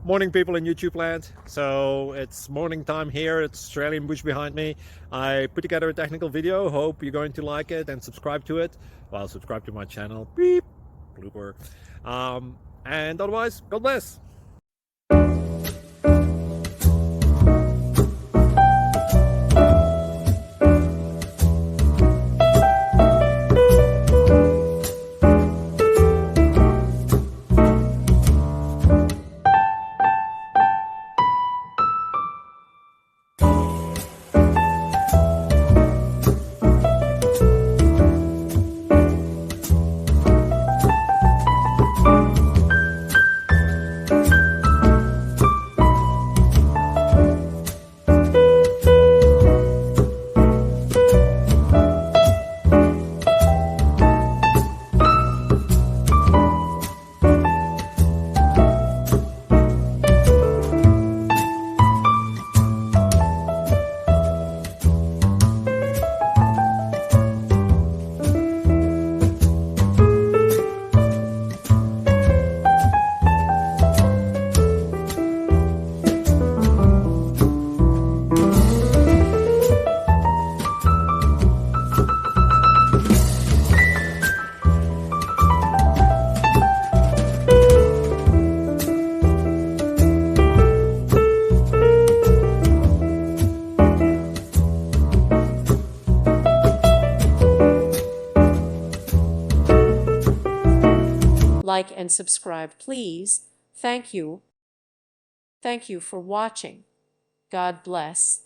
Morning, people in YouTube land. So it's morning time here. It's Australian bush behind me. I put together a technical video. Hope you're going to like it and subscribe to it. Well, subscribe to my channel. Beep. Blooper. And otherwise, God bless. Like and subscribe, please. Thank you. Thank you for watching. God bless.